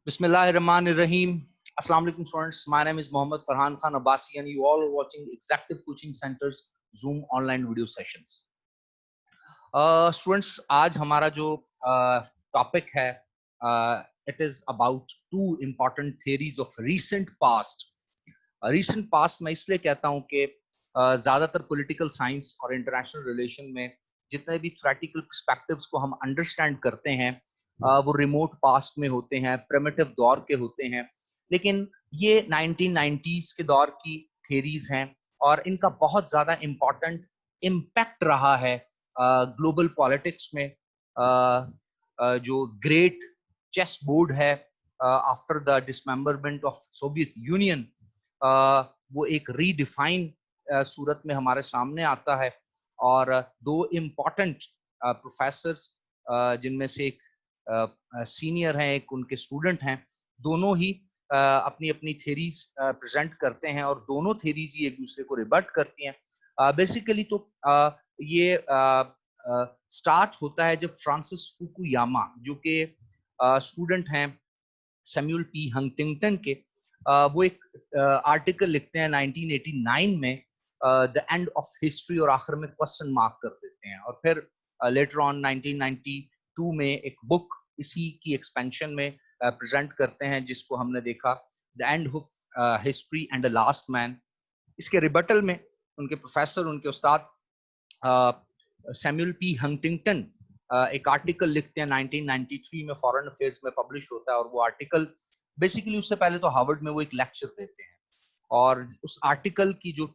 Bismillahirrahmanirrahim. Assalamu alaikum students. My name is Mohammad Farhan Khan Abbasi and you all are watching Executive Coaching Center's Zoom online video sessions. Students, आज हमारा जो topic है, it is about two important theories of recent past. Recent past मैं इसलिए कहता हूँ कि ज़्यादातर political science और international relation में जितने भी theoretical perspectives को हम understand करते हैं वो रिमोट पास्ट में होते हैं, प्रिमिटिव दौर के होते हैं, लेकिन ये 1990s के दौर की थेरीज हैं और इनका बहुत ज्यादा इम्पोर्टेंट इम्पैक्ट रहा है ग्लोबल पॉलिटिक्स में। जो ग्रेट चेस बोर्ड है after the dismemberment of Soviet union, वो एक रीडिफाइन सूरत में हमारे सामने आता है और दो इम्पोर्टेंट प्रोफेसर्स जिनमें से एक सीनियर हैं, एक उनके स्टूडेंट हैं, दोनों ही अपनी अपनी थेरीज प्रेजेंट करते हैं और दोनों थेरीज ही एक दूसरे को रिबट करती हैं। बेसिकली तो ये स्टार्ट होता है जब फ्रांसिस फुकुयामा, जो कि स्टूडेंट हैं सैमुअल पी हंटिंगटन के, वो एक आर्टिकल लिखते हैं 1989 में, द एंड ऑफ हिस्ट्री, और आखिर में क्वेश्चन मार्क कर देते हैं। और फिर लेटर ऑन 1992 में एक बुक इसी की एक्सपेंशन में प्रेजेंट करते हैं जिसको हमने देखा, the end of history and the last man. इसके रिबटल में उनके प्रोफेसर, उनके उस्ताद सैमुअल पी हंटिंगटन एक आर्टिकल लिखते हैं 1993 में, फॉरेन अफेयर्स में पब्लिश होता है। और वो आर्टिकल बेसिकली उससे पहले तो हार्वर्ड में वो एक लेक्चर देते हैं और उस आर्टिकल की जो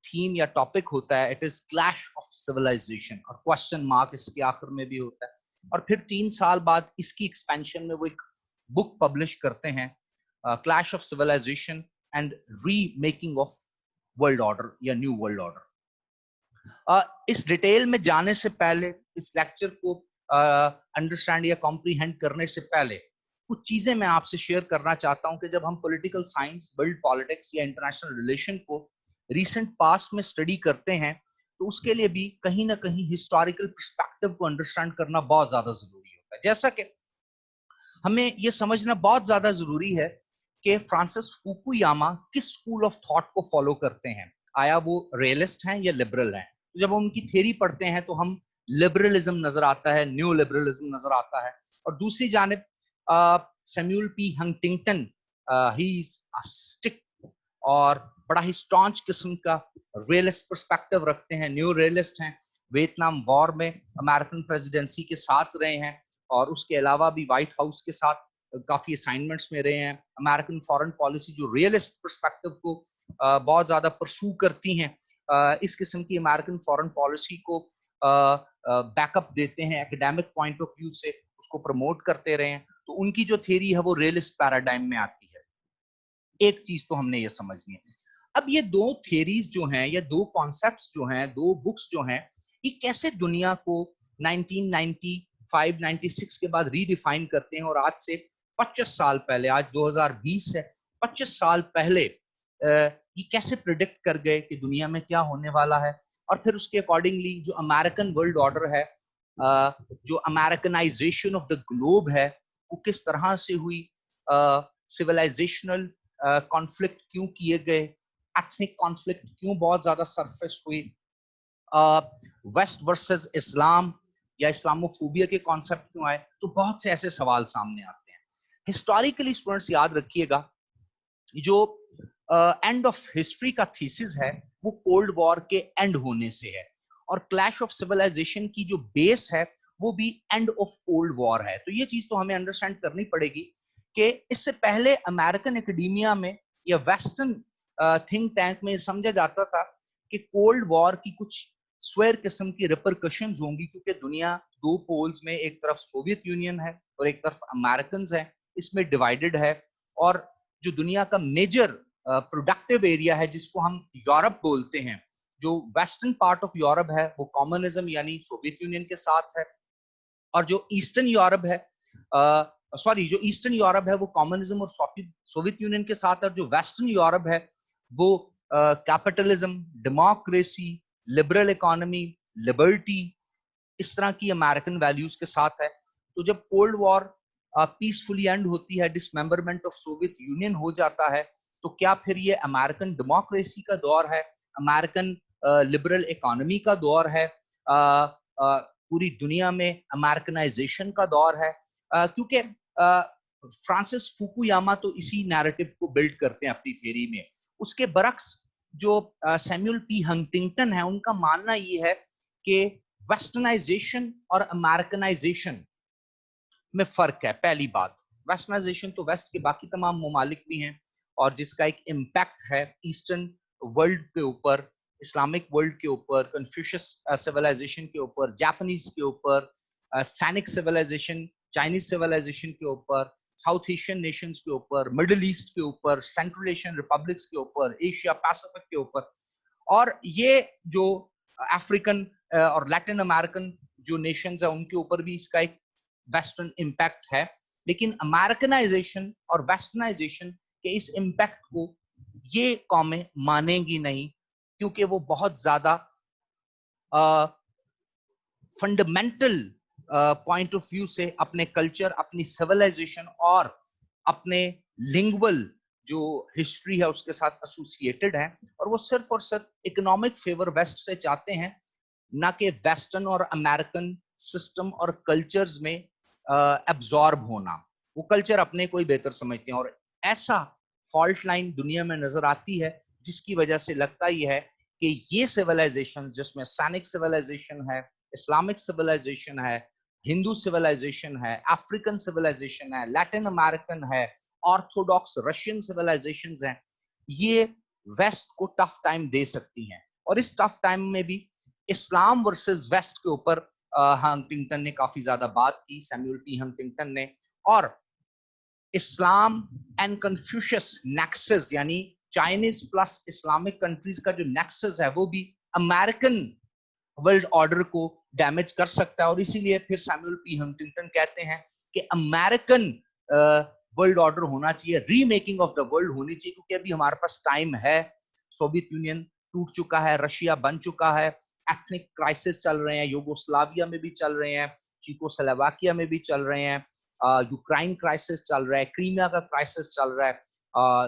थीम या टॉपिक होता है, it is clash of civilisation, और क्वेश्चन मार्क इसके आखिर में भी होता है। और फिर 3 साल बाद इसकी एक्सपेंशन में वो एक बुक पब्लिश करते हैं, clash of civilisation and remaking of world order या न्यू वर्ल्ड ऑर्डर। इस डिटेल में जाने से पहले, इस लेक्चर को अंडरस्टैंड या कॉम्प्रीहेंड करने से पहले कुछ चीजें मैं आपसे शेयर करना चाहता हूं कि जब हम पॉलिटिकल साइंस, वर्ल्ड पॉलिटिक्स या इंटरनेशनल रिलेशन को रिसेंट पास्ट में स्टडी करते हैं तो उसके लिए भी कहीं ना कहीं हिस्टोरिकल पर्सपेक्टिव को अंडरस्टैंड करना बहुत ज्यादा जरूरी होता है। जैसा कि हमें यह समझना बहुत ज्यादा जरूरी है कि फ्रांसिस फुकुयामा किस स्कूल ऑफ थॉट को फॉलो करते हैं, आया वो रियलिस्ट हैं या लिबरल हैं। तो जब हम उनकी थ्योरी पढ़ते हैं तो हम लिबरलिज्म नजर आता है, न्यू लिबरलिज्म नजर आता है। और दूसरी जानिब Samuel P Huntington, he is a stick और बड़ा ही स्टॉन्च किस्म का रियलिस्ट पर्सपेक्टिव रखते हैं, न्यू रियलिस्ट हैं। वियतनाम वॉर में अमेरिकन प्रेसिडेंसी के साथ रहे हैं और उसके अलावा भी व्हाइट हाउस के साथ काफी असाइनमेंट्स में रहे हैं। अमेरिकन फॉरेन पॉलिसी जो रियलिस्ट पर्सपेक्टिव को बहुत ज्यादा परसू करती हैं, इस किस्म की अमेरिकन फॉरेन पॉलिसी को बैकअप देते हैं, एकेडमिक पॉइंट ऑफ व्यू से उसको प्रमोट करते रहे हैं। तो उनकी जो थ्योरी है वो रियलिस्ट पैराडाइम में आती है। एक चीज तो हमने ये समझनी है। अब ये दो थ्योरीज जो हैं, या दो कॉन्सेप्ट्स जो हैं, दो बुक्स जो हैं, ये कैसे दुनिया को 1995-96 के बाद रीडिफाइन करते हैं और आज से 25 साल पहले, आज 2020 है, 25 साल पहले ये कैसे प्रिडिक्ट कर गए कि दुनिया में क्या होने वाला है। और फिर उसके अकॉर्डिंगली जो अमेरिकन वर्ल्ड ऑर्डर है, जो अमेरिकनाइजेशन ऑफ द ग्लोब है, वो किस तरह से हुई, सिविलाइजेशनल कॉन्फ्लिक्ट क्यों किए गए, एथनिक कॉन्फ्लिक्ट क्यों बहुत ज्यादा सरफेस हुई, वेस्ट वर्सेस इस्लाम या इस्लामोफोबिया के कॉन्सेप्ट क्यों आए। तो बहुत से ऐसे सवाल सामने आते हैं। हिस्टोरिकली स्टूडेंट्स याद रखिएगा, जो एंड ऑफ हिस्ट्री का थीसिस है वो कोल्ड वॉर के एंड होने से है, और क्लैश ऑफ सिविलाइजेशन की जो बेस है वो भी एंड ऑफ कोल्ड वॉर है। तो ये चीज तो हमें अंडरस्टैंड करनी पड़ेगी कि इससे पहले अमेरिकन एकेडेमिया में या वेस्टर्न थिंक टैंक में समझा जाता था कि कोल्ड वॉर की कुछ स्वेर किस्म की रिपरकशंस होंगी, क्योंकि दुनिया दो पोल्स में, एक तरफ सोवियत यूनियन है और एक तरफ अमेरिकन है, इसमें डिवाइडेड है। और जो दुनिया का मेजर प्रोडक्टिव एरिया है जिसको हम यूरोप बोलते हैं, जो वेस्टर्न पार्ट ऑफ यूरोप है वो कम्युनिज्म यानी सोवियत यूनियन के साथ है, और जो ईस्टर्न यूरोप है, जो ईस्टर्न यूरोप है वो कम्युनिज्म और सोवियत यूनियन के साथ है, और जो वेस्टर्न यूरोप है वो capitalism, democracy, liberal economy, liberty, इस तरह की अमेरिकन वैल्यूज के साथ है। तो जब कोल्ड वॉर पीसफुली एंड होती है, डिसमेंबरमेंट ऑफ सोवियत यूनियन हो जाता है, तो क्या फिर ये अमेरिकन डेमोक्रेसी का दौर है, अमेरिकन लिबरल इकोनॉमी का दौर है, पूरी दुनिया में अमेरिकनाइजेशन का दौर है? क्योंकि फ्रांसिस फुकुयामा तो इसी नैरेटिव को बिल्ड करते हैं अपनी थ्योरी में। उसके बरक्स जो सैमुअल पी हंटिंगटन है, उनका मानना ये है कि वेस्टर्नाइजेशन और अमेरिकनाइजेशन में फर्क है। पहली बात, वेस्टर्नाइजेशन तो वेस्ट के बाकी तमाम ममालिक भी हैं और जिसका एक इम्पैक्ट है ईस्टर्न वर्ल्ड के ऊपर, इस्लामिक वर्ल्ड के ऊपर, कन्फ्यूशियस सिविलाइजेशन के ऊपर, जापानीज के ऊपर, सैनिक सिविलाइजेशन, चाइनीज सिविलाइजेशन के ऊपर, साउथ एशियन नेशंस के ऊपर, मिडिल ईस्ट के ऊपर, सेंट्रल एशियन रिपब्लिक्स के ऊपर, एशिया पैसिफिक के ऊपर, और ये जो अफ्रीकन और लैटिन अमेरिकन जो नेशंस है उनके ऊपर भी इसका एक वेस्टर्न इम्पैक्ट है। लेकिन अमेरिकनाइजेशन और वेस्टर्नाइजेशन के इस इम्पैक्ट को ये कौमें मानेंगी नहीं, क्योंकि वो बहुत ज्यादा फंडामेंटल पॉइंट ऑफ व्यू से अपने कल्चर, अपनी सिविलाइजेशन और अपने लिंगुअल जो हिस्ट्री है उसके साथ एसोसिएटेड है, और वो सिर्फ और सिर्फ इकोनॉमिक फेवर वेस्ट से चाहते हैं, ना कि वेस्टर्न और अमेरिकन सिस्टम और कल्चर्स में एब्जॉर्ब होना। वो कल्चर अपने को ही बेहतर समझते हैं, और ऐसा फॉल्ट लाइन दुनिया में नजर आती है, जिसकी वजह से लगता ही है कि ये सिविलाइजेशन, जिसमें सैनिक सिविलाइजेशन है, इस्लामिक सिविलाइजेशन है, हिंदू सिविलाइजेशन है, अफ्रीकन सिविलाइजेशन है, लैटिन अमेरिकन है, ऑर्थोडॉक्स रशियन सिविलाइजेशंस हैं, ये वेस्ट को टफ टाइम दे सकती हैं। और इस टफ टाइम में भी इस्लाम वर्सेस वेस्ट के ऊपर हंटिंगटन ने काफी ज्यादा बात की, सैमुअल पी हंटिंगटन ने, और इस्लाम एंड कन्फ्यूशियस नेक्सस, यानी चाइनीज प्लस इस्लामिक कंट्रीज का जो नेक्सस है वो भी अमेरिकन वर्ल्ड ऑर्डर को डैमेज कर सकता है। और इसीलिए फिर सैमुअल पी हंटिंगटन कहते हैं कि अमेरिकन वर्ल्ड ऑर्डर होना चाहिए, रीमेकिंग ऑफ द वर्ल्ड होनी चाहिए, क्योंकि अभी हमारे पास टाइम है। सोवियत यूनियन टूट चुका है, रशिया बन चुका है, एथनिक क्राइसिस चल रहे हैं, यूगोस्लाविया में भी चल रहे हैं, चेकोस्लोवाकिया में भी चल रहे हैं, यूक्रेन क्राइसिस चल रहा है, क्रीमिया का क्राइसिस चल रहा है,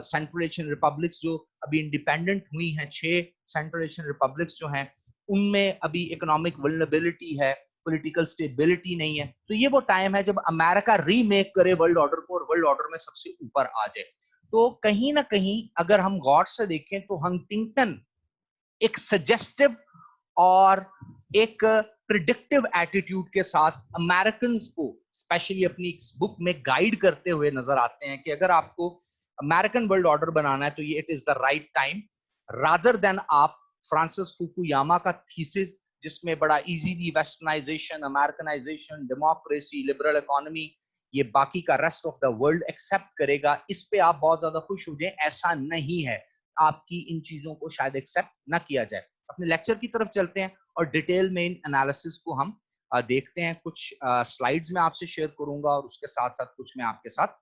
सेंट्रल एशियन रिपब्लिक्स जो अभी इंडिपेंडेंट हुई हैं, 6 सेंट्रल एशियन रिपब्लिक्स जो हैं, उनमें अभी इकोनॉमिक वल्नरेबिलिटी है, पॉलिटिकल स्टेबिलिटी नहीं है। तो ये वो टाइम है जब अमेरिका रीमेक करे वर्ल्ड ऑर्डर को और वर्ल्ड ऑर्डर में सबसे ऊपर आ जाए। तो कहीं ना कहीं अगर हम गौर से देखें तो हंटिंगटन एक सजेस्टिव और एक प्रिडिक्टिव एटीट्यूड के साथ अमेरिकन को स्पेशली अपनी बुक में गाइड करते हुए नजर आते हैं कि अगर आपको अमेरिकन वर्ल्ड ऑर्डर बनाना है तो ये it is the right time, rather than आप फ्रांसिस फुकुयामा का थीसिस, जिसमें बड़ा easily westernization, Americanization, democracy, liberal economy, ये बाकी का rest of the world accept करेगा, इस पे आप बहुत ज्यादा खुश हो जाएं, ऐसा नहीं है। आपकी इन चीजों को शायद एक्सेप्ट ना किया जाए। अपने लेक्चर की तरफ चलते हैं और डिटेल में इन एनालिसिस को हम देखते हैं। कुछ स्लाइड्स में आपसे शेयर करूंगा और उसके साथ साथ कुछ मैं आपके साथ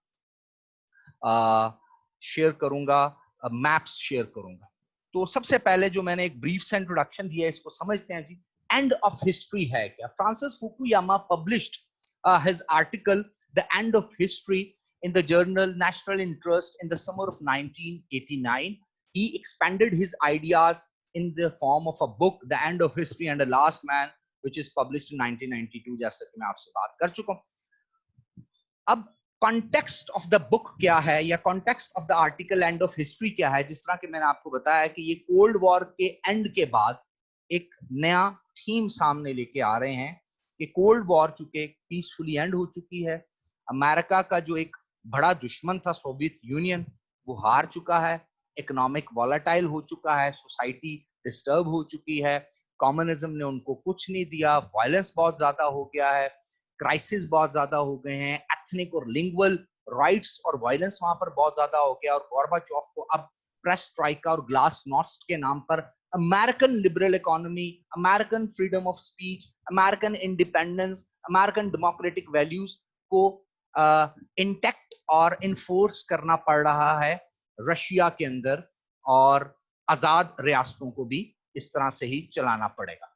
शेयर करूंगा, मैप्स शेयर करूंगा। तो सबसे पहले जो मैंने एक ब्रीफ से इंट्रोडक्शन दिया है, इसको समझते हैं जी। एंड ऑफ हिस्ट्री है क्या? Francis Fukuyama published his article the end of history in the journal National Interest in the summer of 1989. He expanded his ideas in the form of a book, The End of History and the Last Man, which is published in 1992, जैसे कि मैं आपसे बात कर चुका हूं। अब context of the book क्या है, या context of the article end of history क्या है? जिस तरह कि मैंने आपको बताया कि ये कोल्ड वॉर के एंड के बाद एक नया थीम सामने लेके आ रहे हैं कि कोल्ड वॉर चूंकि पीसफुली एंड हो चुकी है, अमेरिका का जो एक बड़ा दुश्मन था सोवियत यूनियन, वो हार चुका है, इकोनॉमिक वॉलेटाइल हो चुका है, सोसाइटी डिस्टर्ब हो चुकी है, कम्युनिज्म ने उनको कुछ नहीं दिया, वायलेंस बहुत ज्यादा हो गया है, क्राइसिस बहुत ज्यादा हो गए हैं, एथनिक और लिंगुअल राइट्स और वायलेंस वहां पर बहुत ज्यादा हो गया, और गोर्बाचोव को अब प्रेस ट्राइका और ग्लास नॉस्ट के नाम पर American liberal economy, American freedom of speech, American independence, American democratic values को इंटैक्ट और इन्फोर्स करना पड़ रहा है रशिया के अंदर, और आजाद रियासतों को भी इस तरह से ही चलाना पड़ेगा।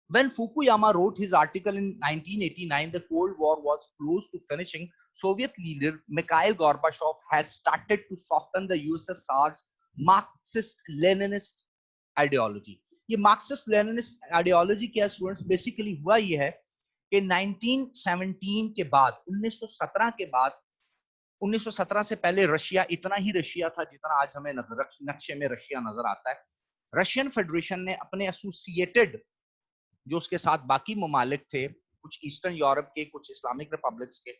When Fukuyama wrote his article in 1989, the Cold War was close to finishing, Soviet leader Mikhail Gorbachev has started to soften the USSR's Marxist-Leninist ideology. ये Marxist-Leninist ideology क्या है स्टूडेंट्स? बेसिकली हुआ ये है कि 1917 के बाद, 1917 के बाद, 1917 से पहले रशिया इतना ही रशिया था जितना आज हमें नक्शे में रशिया नजर आता है. रशियन फेडरेशन ने अपने एसोसिएटेड जो उसके साथ बाकी ममालिक थे, कुछ ईस्टर्न यूरोप के, कुछ इस्लामिक रिपब्लिक्स के,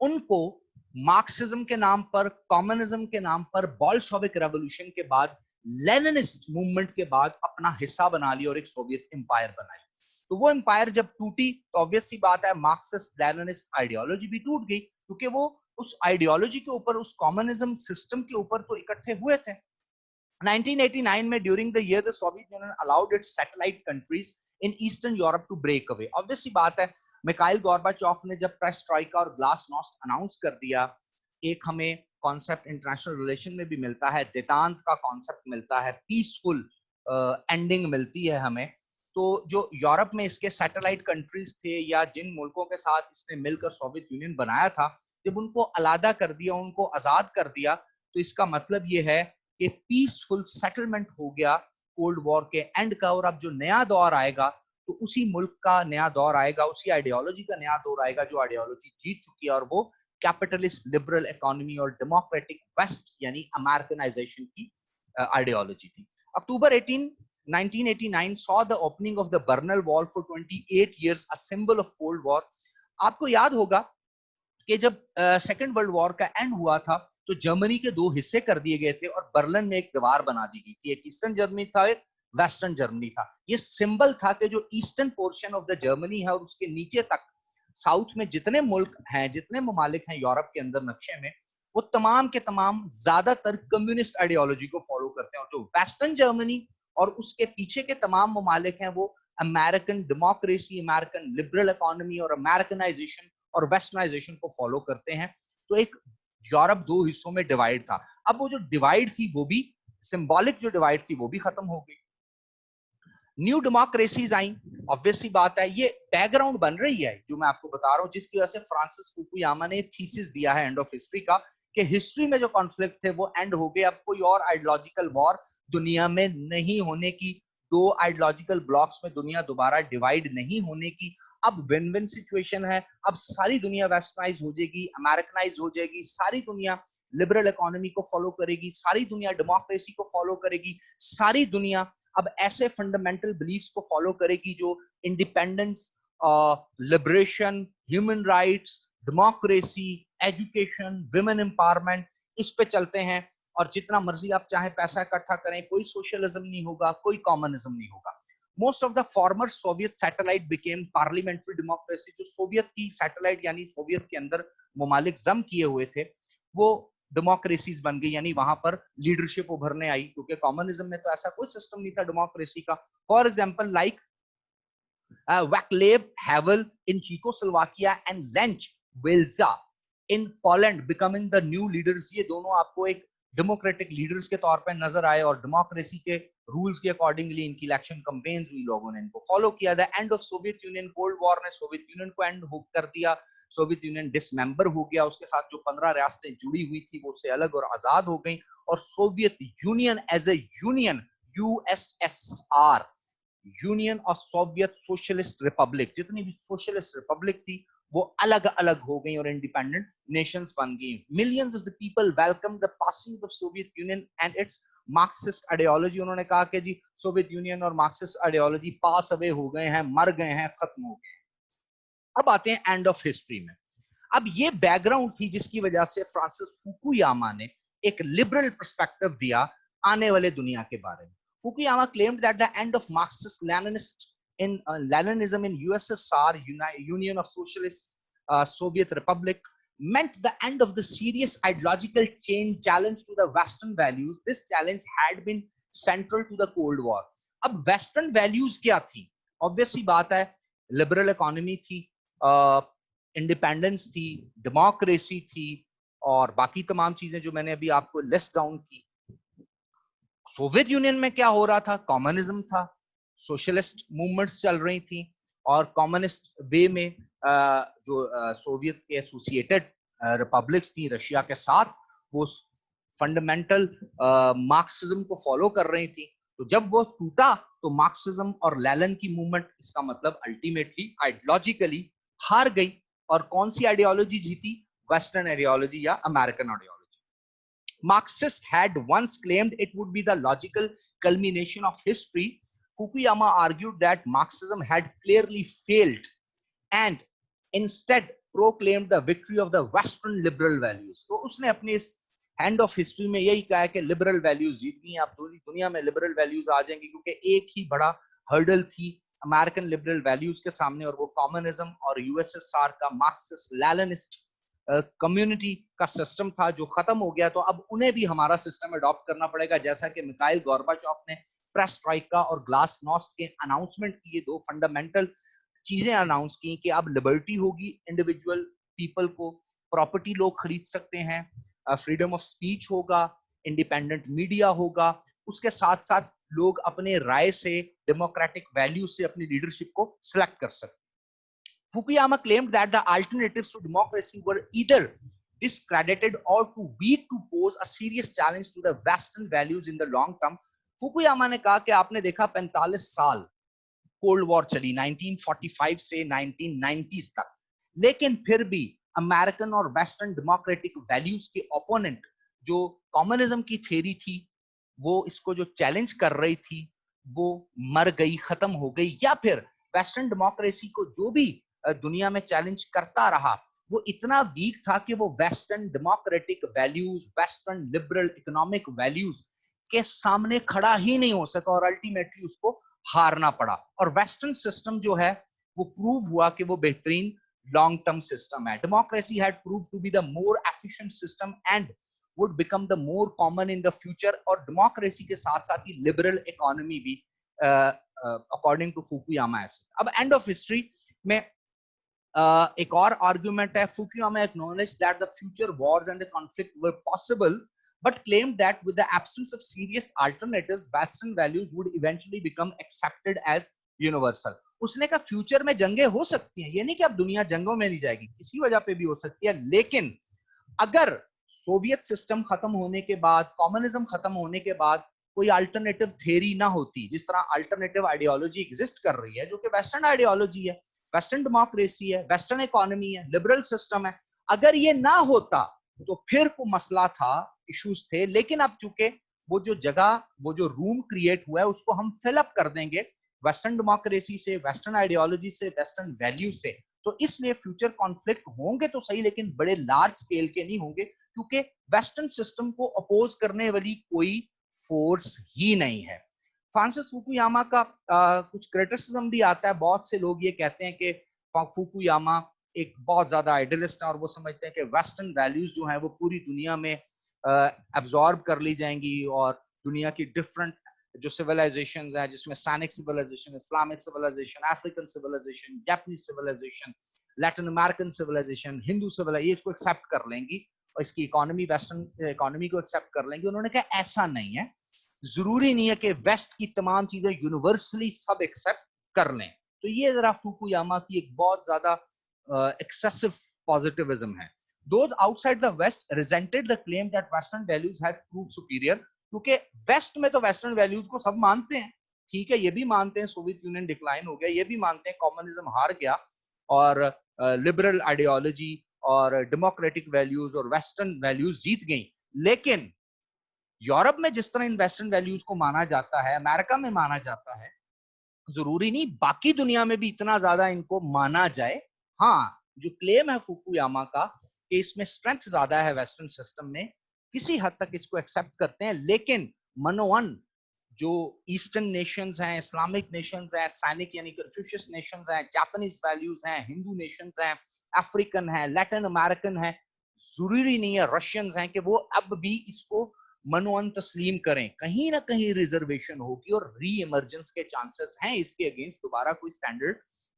उनको मार्क्सिज्म के नाम पर, कम्युनिज्म के नाम पर, बोल्शेविक रेवोल्यूशन के बाद, लेनिनिस्ट मूवमेंट के बाद अपना हिस्सा बना लिया और एक सोवियत एम्पायर बनाई. तो वो एम्पायर जब टूटी तो ऑब्वियस सी बात है मार्क्सिस्ट लेनिनिस्ट आइडियोलॉजी भी टूट गई, क्योंकि वो उस आइडियोलॉजी के ऊपर, उस कम्युनिज्म सिस्टम के ऊपर तो इकट्ठे हुए थे. 1989 में during the year the Soviet Union allowed its satellite countries in Eastern Europe to break away. Obvious सी बात है, मिखाइल गोर्बाचोव ने जब पेरेस्ट्रोइका और ग्लासनोस्ट अनाउंस कर दिया, एक हमें कॉन्सेप्ट इंटरनेशनल रिलेशन में भी मिलता है, देतांत का कॉन्सेप्ट मिलता है, पीसफुल एंडिंग मिलती है हमें. तो जो यूरोप में इसके सैटेलाइट कंट्रीज थे या जिन मुल्कों के साथ इसने मिलकर सोवियत यूनियन बनाया था, जब उनको अलग कर दिया, उनको आजाद कर दिया, तो इसका मतलब ये है कि पीसफुल सेटलमेंट हो गया कोल्ड वॉर के एंड का. और अब जो नया दौर आएगा तो उसी मुल्क का नया दौर आएगा, उसी आइडियोलॉजी का नया दौर आएगा जो आइडियोलॉजी जीत चुकी है, और वो कैपिटलिस्ट लिबरल इकोनॉमी और डेमोक्रेटिक वेस्ट यानी अमेरिकनाइजेशन की आइडियोलॉजी थी. अक्टूबर 1989 saw the opening of the Berlin Wall for 28 years, a symbol of Cold War. आपको याद होगा कि जब सेकेंड वर्ल्ड वॉर का एंड हुआ था तो जर्मनी के दो हिस्से कर दिए गए थे और बर्लिन में एक दीवार बना दी गई थी. एक ईस्टर्न जर्मनी था, एक वेस्टर्न जर्मनी था. ये सिंबल था कि जो eastern portion of the Germany है और उसके नीचे तक साउथ में जितने मुल्क हैं, जितने ममालिक हैं यूरोप के अंदर नक्शे में, वो तमाम के तमाम ज्यादातर कम्युनिस्ट आइडियोलॉजी को फॉलो करते हैं. और जो वेस्टर्न जर्मनी और उसके पीछे के तमाम ममालिक हैं वो American democracy, American liberal economy और अमेरिकनाइजेशन और वेस्टर्नाइजेशन को फॉलो करते हैं. तो एक यूरोप दो हिस्सों में डिवाइड था. अब वो जो डिवाइड थी वो भी सिंबॉलिक, जो डिवाइड थी वो भी खत्म हो गई. न्यू डेमोक्रेसीज आई. ऑब्वियस सी बात है, ये बैकग्राउंड बन रही है जो मैं आपको बता रहा हूं, जिसकी वजह से फ्रांसिस फुकुयामा ने थीसिस दिया है एंड ऑफ हिस्ट्री का, कि हिस्ट्री में जो कॉन्फ्लिक्ट थे वो एंड हो गए. अब कोई और आइडियोलॉजिकल वॉर दुनिया में नहीं होने की, दो आइडियोलॉजिकल ब्लॉक्स में दुनिया दोबारा डिवाइड नहीं होने की. अब विन विन सिचुएशन है. अब सारी दुनिया वेस्टर्नाइज हो जाएगी, अमेरिकनाइज हो जाएगी, सारी दुनिया लिबरल इकोनॉमी को फॉलो करेगी, सारी दुनिया डेमोक्रेसी को फॉलो करेगी, सारी दुनिया अब ऐसे फंडामेंटल बिलीफ्स को फॉलो करेगी जो independence, liberation, human rights, democracy, education, women empowerment, इस पे चलते हैं. और जितना मर्जी आप चाहे पैसा इकट्ठा करें, कोई सोशलिज्म नहीं होगा, कोई कम्युनिज्म नहीं होगा. Most of the former Soviet satellite became parliamentary democracy. जो सोवियत की सैटेलाइट यानी सोवियत के अंदर ममालिक जम किए हुए थे वो डेमोक्रेसीज बन गई, यानी वहां पर लीडरशिप उभरने आई, क्योंकि कम्युनिज्म में तो ऐसा कोई सिस्टम नहीं था डेमोक्रेसी का. For example like Václav Havel in Czechoslovakia and Lech Walesa in Poland becoming the new leaders. ये दोनों आपको एक डेमोक्रेटिक लीडर्स के तौर पर नजर आए और डेमोक्रेसी के रूल्स के अकॉर्डिंगली इनकी इलेक्शन कैंपेन्स हुई, लोगों ने इनको फॉलो किया. The end of Soviet union, cold war ने सोवियत यूनियन को एंड कर दिया. सोवियत यूनियन डिसमेंबर हो गया, उसके साथ जो 15 रियासतें जुड़ी हुई थी वो उससे अलग और आजाद हो गई. और Soviet Union as a union, USSR, union of Soviet socialist republic, जितनी भी सोशलिस्ट रिपब्लिक थी वो अलग अलग हो गई और इंडिपेंडेंट नेशंस बन गई. Millions of the people welcome the passing of Soviet union and it's Marxist ideology. उन्होंने कहा कि जी सोवियत यूनियन और मार्क्सिस्ट आइडियोलॉजी पास अवे हो गए हैं, मर गए हैं, खत्म हो गए हैं. अब आते हैं एंड ऑफ हिस्ट्री में. अब ये बैकग्राउंड थी जिसकी वजह से फ्रांसिस फुकुयामा ने एक लिबरल पर्सपेक्टिव दिया आने वाले दुनिया के बारे में. Fukuyama claimed that the end of Marxist-Leninism in USSR, Union of Socialist Soviet Republic, meant the end of the serious ideological challenge to the Western values. This challenge had been central to the Cold War. अब Western values क्या थी? Obviously बात है, liberal economy थी, independence थी, democracy थी, और बाकी तमाम चीजें जो मैंने अभी आपको लिस्ट डाउन की. सोवियत यूनियन में क्या हो रहा था? कम्युनिज्म था, सोशलिस्ट मूवमेंट्स चल रही थी, और कम्युनिस्ट वे में जो सोवियत के एसोसिएटेड रिपब्लिक्स थी रशिया के साथ, वो फंडामेंटल मार्क्सिज्म को फॉलो कर रही थी। तो जब वो टूटा तो मार्क्सिज्म और लेनिन की मूवमेंट, इसका मतलब अल्टीमेटली आइडियोलॉजिकली हार गई। और कौन सी आइडियोलॉजी जीती? वेस्टर्न आइडियोलॉजी या American ideology. Marxists had once claimed it would be the logical culmination of history. Fukuyama argued that Marxism had clearly failed and instead proclaimed the victory of the Western liberal values. तो उसने अपने इस hand of history में यही कहा है कि liberal values जीत गई, आप दुनिया में लिबरल वैल्यूज आ जाएंगी, क्योंकि एक ही बड़ा हर्डल थी अमेरिकन लिबरल वैल्यूज के सामने, और वो कम्युनिज्म और यूएसएसआर का मार्क्सिस्ट लेनिनिस्ट कम्युनिटी का सिस्टम था जो खत्म हो गया। तो अब उन्हें भी हमारा सिस्टम अडॉप्ट करना पड़ेगा, जैसा कि मिखाइल गोर्बाचोव ने प्रेस ट्राइका और ग्लासनोस्ट के अनाउंसमेंट की, ये दो फंडामेंटल चीजें अनाउंस की कि अब लिबर्टी होगी इंडिविजुअल पीपल को, प्रॉपर्टी लोग खरीद सकते हैं, फ्रीडम ऑफ स्पीच होगा, इंडिपेंडेंट मीडिया होगा, उसके साथ साथ लोग अपने राय से, डेमोक्रेटिक वैल्यू से अपनी लीडरशिप को सिलेक्ट कर सकते। Fukuyama claimed that the alternatives to democracy were either discredited or too weak to pose a serious challenge to the Western values in the long term. Fukuyama ने कहा कि आपने देखा 45 साल कोल्ड वॉर चली 1945 से 1990s तक, लेकिन फिर भी अमेरिकन और वेस्टर्न डेमोक्रेटिक वैल्यूज के ओपोनेंट जो कम्युनिज्म की थ्योरी थी, वो इसको जो चैलेंज कर रही थी वो मर गई, खत्म हो गई, या फिर वेस्टर्न डेमोक्रेसी को जो भी दुनिया में चैलेंज करता रहा वो इतना वीक था कि वो western democratic values, western liberal economic values के सामने खड़ा ही नहीं हो सका, और अल्टीमेटली उसको हारना पड़ा। और वेस्टर्न सिस्टम जो है वो प्रूव हुआ कि वो बेहतरीन लॉन्ग टर्म सिस्टम है। Democracy had prove to be the more efficient system and would become the more common in the future, और डेमोक्रेसी के साथ साथ ही लिबरल इकोनॉमी भी अकॉर्डिंग टू फुकुयामा ऐसे। अब एंड ऑफ हिस्ट्री में एक और आर्गुमेंट है। Fukuyama acknowledged that the future wars and the conflict were possible, but claimed that with the absence of serious alternatives, Western values would eventually become accepted as universal. उसने कहा future में जंगें हो सकती हैं, ये नहीं कि अब दुनिया जंगों में नहीं जाएगी, किसी वजह पे भी हो सकती है, लेकिन अगर सोवियत सिस्टम खत्म होने के बाद, कम्युनिज्म खत्म होने के बाद कोई अल्टरनेटिव थ्योरी ना होती, जिस तरह अल्टरनेटिव आइडियोलॉजी एग्जिस्ट कर रही है जो कि वेस्टर्न आइडियोलॉजी है, वेस्टर्न डेमोक्रेसी है, वेस्टर्न इकोनॉमी है, लिबरल सिस्टम है, अगर ये ना होता तो फिर कोई मसला था, इश्यूज थे, लेकिन अब चूंकि वो जो जगह, वो जो रूम क्रिएट हुआ है उसको हम फिलअप कर देंगे वेस्टर्न डेमोक्रेसी से, वेस्टर्न आइडियोलॉजी से, वेस्टर्न वैल्यू से, तो इसलिए फ्यूचर कॉन्फ्लिक्ट होंगे तो सही, लेकिन बड़े लार्ज स्केल के नहीं होंगे, क्योंकि वेस्टर्न सिस्टम को अपोज करने वाली कोई फोर्स ही नहीं है। फ्रांसिस फुकुयामा का कुछ क्रिटिसिज्म भी आता है, बहुत से लोग ये कहते हैं कि फुकुयामा एक बहुत ज्यादा आइडियलिस्ट है और वो समझते हैं कि वेस्टर्न वैल्यूज जो हैं वो पूरी दुनिया में एब्जॉर्ब कर ली जाएंगी, और दुनिया की डिफरेंट जो सिविलाइजेशंस हैं, जिसमें Sinic civilization, Islamic civilization, African civilization, Japanese civilization, Latin American civilization, Hindu civilization, इसको एक्सेप्ट कर लेंगी और इसकी इकोनॉमी, वेस्टर्न इकोनॉमी को एक्सेप्ट कर लेंगे। उन्होंने कहा ऐसा नहीं है, जरूरी नहीं है कि वेस्ट की तमाम चीजें यूनिवर्सली सब एक्सेप्ट कर लें। तो ये जरा फुकुयामा की एक बहुत ज्यादा एक्सेसिव पॉजिटिविज्म है। Those outside the West resented the claim that Western values had proved superior, क्योंकि वेस्ट में तो वेस्टर्न वैल्यूज को सब मानते हैं, ठीक है, ये भी मानते हैं सोवियत यूनियन डिक्लाइन हो गया, ये भी मानते हैं कम्युनिज्म हार गया और लिबरल आइडियोलॉजी और डेमोक्रेटिक वैल्यूज और वेस्टर्न वैल्यूज जीत गई, लेकिन यूरोप में जिस तरह इन वेस्टर्न वैल्यूज को माना जाता है, अमेरिका में माना जाता है, जरूरी नहीं बाकी दुनिया में भी इतना ज्यादा इनको माना जाए। हाँ, जो क्लेम है फुकुयामा का कि इसमें स्ट्रेंथ ज्यादा है वेस्टर्न सिस्टम में, किसी हद तक इसको एक्सेप्ट करते हैं, लेकिन मनोवन जो ईस्टर्न नेशंस हैं, इस्लामिक नेशंस हैं, सैनिक यानी कन्फ्यूशियस नेशंस हैं, जापानीज वैल्यूज हैं, हिंदू नेशंस हैं, अफ्रीकन है, लैटिन अमेरिकन है, जरूरी नहीं है रशियंस हैं कि वो अब भी इसको मनोअन तस्लीम करें, कहीं ना कहीं रिजर्वेशन होगी और री इमर्जेंस के चांसेस हैं, इसके अगेंस्ट दोबारा कोई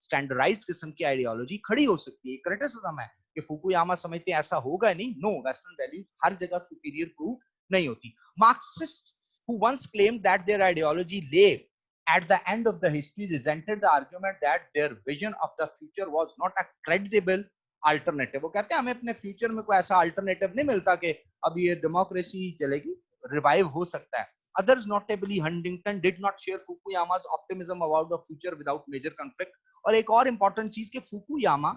स्टैंडर्डाइज्ड किस्म की आइडियोलॉजी खड़ी हो सकती है। क्रिटिसिज्म है कि फुकुयामा समझते ऐसा होगा नहीं, नो, वेस्टर्न वैल्यूज हर जगह सुपीरियर प्रूव नहीं होती। Marxist who once claimed that their ideology lay at the end of the history resented the argument that their vision of the future was not a credible alternative, वो कहते हैं हमें अपने future में कोई ऐसा अल्टरनेटिव नहीं मिलता कि अब ये डेमोक्रेसी चलेगी, रिवाइव हो सकता है. Others, notably Huntington, did not share Fukuyama's optimism about the future without major conflict. और एक और important चीज कि फुकुयामा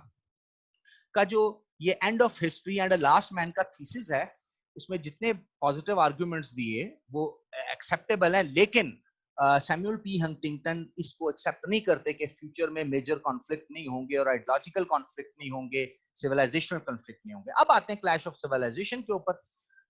का जो ये end of history and last man का थीसिस है, उसमें जितने पॉजिटिव आर्ग्यूमेंट्स दिए वो एक्सेप्टेबल है, लेकिन सैमुअल पी हंटिंगटन इसको एक्सेप्ट नहीं करते कि फ्यूचर में मेजर कॉन्फ्लिक्ट नहीं होंगे और आइडियोलॉजिकल कॉन्फ्लिक्ट नहीं होंगे, सिविलाइजेशनल कॉन्फ्लिक्ट नहीं होंगे. अब आते हैं क्लैश ऑफ सिविलाइजेशन के ऊपर.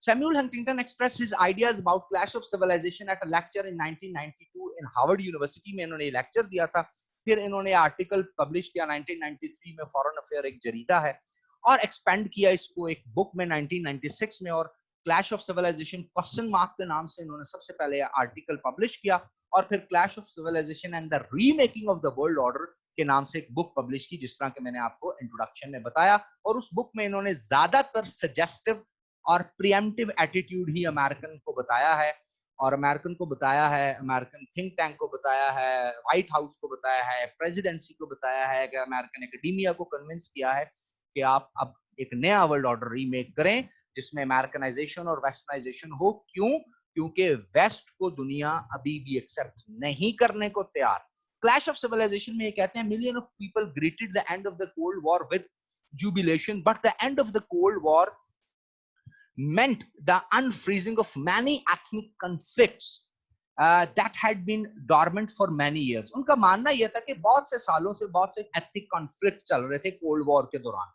Samuel Huntington expressed his ideas about clash of civilization at a lecture in 1992 in Harvard University में इन्होंने लेक्चर दिया था. फिर इन्होंने आर्टिकल पब्लिश किया 1993 में, फॉरेन अफेयर एक जरीदा है, और एक्सपेंड किया इसको एक बुक में 1996 में, और clash of civilization question mark के नाम से इन्होंने सबसे पहले आर्टिकल पब्लिश किया, और फिर clash of civilisation and the remaking of the world order के नाम से एक बुक पब्लिश की, जिस तरह के मैंने आपको इंट्रोडक्शन में बताया. और उस बुक में इन्होंने ज्यादातर सजेस्टिव और प्रिएम्प्टिव एटीट्यूड ही अमेरिकन को बताया है, और अमेरिकन को बताया है, अमेरिकन थिंक टैंक को बताया है, व्हाइट हाउस को बताया है, प्रेसिडेंसी को बताया है, कि अमेरिकन एकेडमिया को कन्विंस किया है कि आप अब एक नया वर्ल्ड ऑर्डर रीमेक करें जिसमें अमेरिकनाइजेशन और वेस्टर्नाइजेशन हो. क्यों? क्योंकि वेस्ट को दुनिया अभी भी एक्सेप्ट नहीं करने को तैयार. क्लैश ऑफ सिविलाइजेशन में ये कहते हैं, million of people greeted the end of the cold war with jubilation, but the end of the cold war meant the unfreezing of many ethnic conflicts that had been dormant for many years. उनका मानना यह था कि बहुत से सालों से बहुत से एथनिक कॉन्फ्लिक्ट चल रहे थे कोल्ड वॉर के दौरान.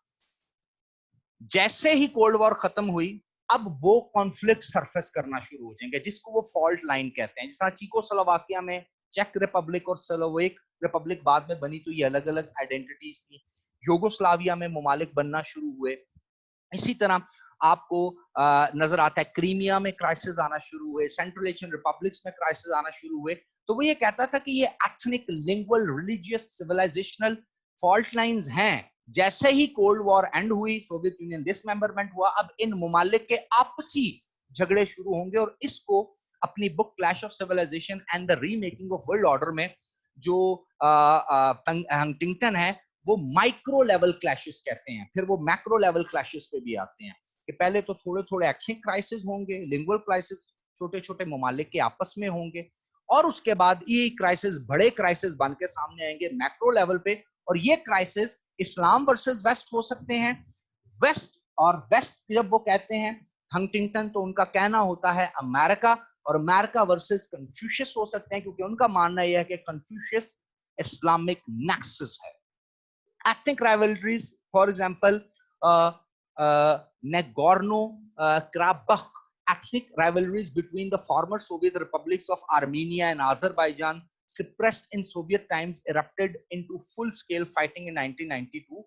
जैसे ही कोल्ड वॉर खत्म हुई, अब वो कॉन्फ्लिक्ट सरफेस करना शुरू हो जाएंगे, जिसको वो फॉल्ट लाइन कहते हैं. जिस तरह चीकोस्लोवाकिया में चेक रिपब्लिक और स्लोवेक रिपब्लिक बाद में बनी, तो ये अलग अलग आइडेंटिटीज थी. यूगोस्लाविया में ममालिक बनना शुरू हुए. इसी तरह आपको नजर आता है क्रीमिया में क्राइसिस आना शुरू हुए, सेंट्रल एशियन रिपब्लिक्स में क्राइसिस आना शुरू हुए. तो वो ये कहता था कि ये ethnic, lingual, religious, civilisational fault lines हैं. जैसे ही कोल्ड वॉर एंड हुई, सोवियत यूनियन डिसमेंबरमेंट हुआ, अब इन ममालिक के आपसी झगड़े शुरू होंगे. और इसको अपनी book clash of civilisation and the remaking of world order में जो हंटिंगटन है वो माइक्रो लेवल क्लैशेस कहते हैं. फिर वो मैक्रो लेवल क्लैशेस पे भी आते हैं कि पहले तो थोड़े थोड़े एथनिक क्राइसिस होंगे, लिंगुअल क्राइसिस छोटे छोटे ममालिक के आपस में होंगे, और उसके बाद ये क्राइसिस बड़े क्राइसिस बन के सामने आएंगे मैक्रो लेवल पे. और ये क्राइसिस इस्लाम वर्सेस वेस्ट हो सकते हैं. वेस्ट और वेस्ट जब वो कहते हैं हंटिंगटन, तो उनका कहना होता है अमेरिका, और अमेरिका वर्सेस कन्फ्यूशियस हो सकते हैं, क्योंकि उनका मानना यह है कि कन्फ्यूशियस इस्लामिक नेक्सस है. Ethnic rivalries, for example, Nagorno-Karabakh ethnic rivalries between the former Soviet republics of Armenia and Azerbaijan, suppressed in Soviet times, erupted into full-scale fighting in 1992.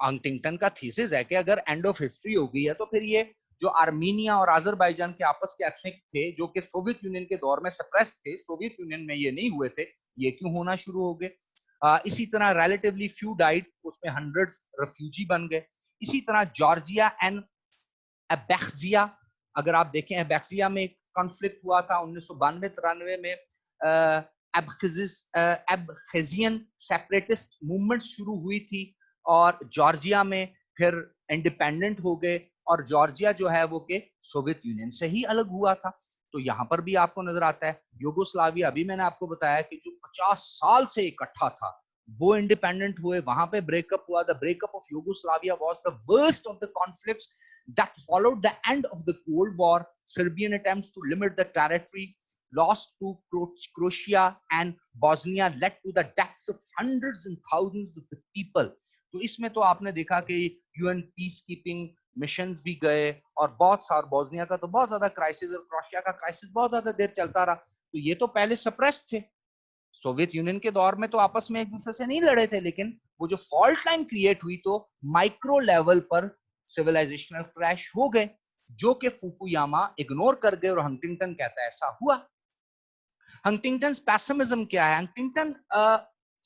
Huntington का थीसिस है कि अगर एंड ऑफ हिस्ट्री हो गई है, तो फिर ये जो आर्मीनिया और अजरबैजान के आपस के एथनिक थे, जो कि सोवियत यूनियन के दौर में सप्रेस थे, सोवियत यूनियन में ये नहीं हुए थे, ये क्यों होना शुरू हो गए. इसी तरह रिलेटिवली फ्यू डाइड, उसमें हंड्रेड्स रेफ्यूजी बन गए. इसी तरह जॉर्जिया एंड एबेक्सिया, अगर आप देखें एबेक्सिया में कॉन्फ्लिक्ट हुआ था 1992-93 में. एबखेजियन सेपरेटिस्ट मूवमेंट शुरू हुई थी, और जॉर्जिया में फिर इंडिपेंडेंट हो गए, और जॉर्जिया जो है वो के सोवियत यूनियन से ही अलग हुआ था. तो यहाँ पर भी आपको नजर आता है यूगोस्लाविया, अभी मैंने आपको बताया कि जो 50 साल से इकट्ठा था वो इंडिपेंडेंट हुए, वहां पे ब्रेकअप हुआ. The breakup of Yugoslavia was the worst of the conflicts that followed the end of the Cold War. Serbian attempts to limit the territory lost to Croatia and Bosnia led to the deaths of hundreds and thousands of the people. तो इसमें तो आपने देखा कि UN peace keeping missions भी गए, और बहुत सारा बोस्निया का तो बहुत ज्यादा क्राइसिस, और क्रोएशिया का क्राइसिस बहुत ज्यादा देर चलता रहा. तो ये तो पहले सप्रेस थे. सोवियत यूनियन के दौर में तो आपस में एक दूसरे से नहीं लड़े थे, लेकिन वो जो फॉल्ट लाइन क्रिएट हुई, तो माइक्रो लेवल पर सिविलाइजेशनल क्रैश हो गए, जो कि फुकुयामा इग्नोर कर गए, और हंटिंगटन कहता है ऐसा हुआ. हंटिंगटन पैसिमिज्म क्या है? हंटिंगटन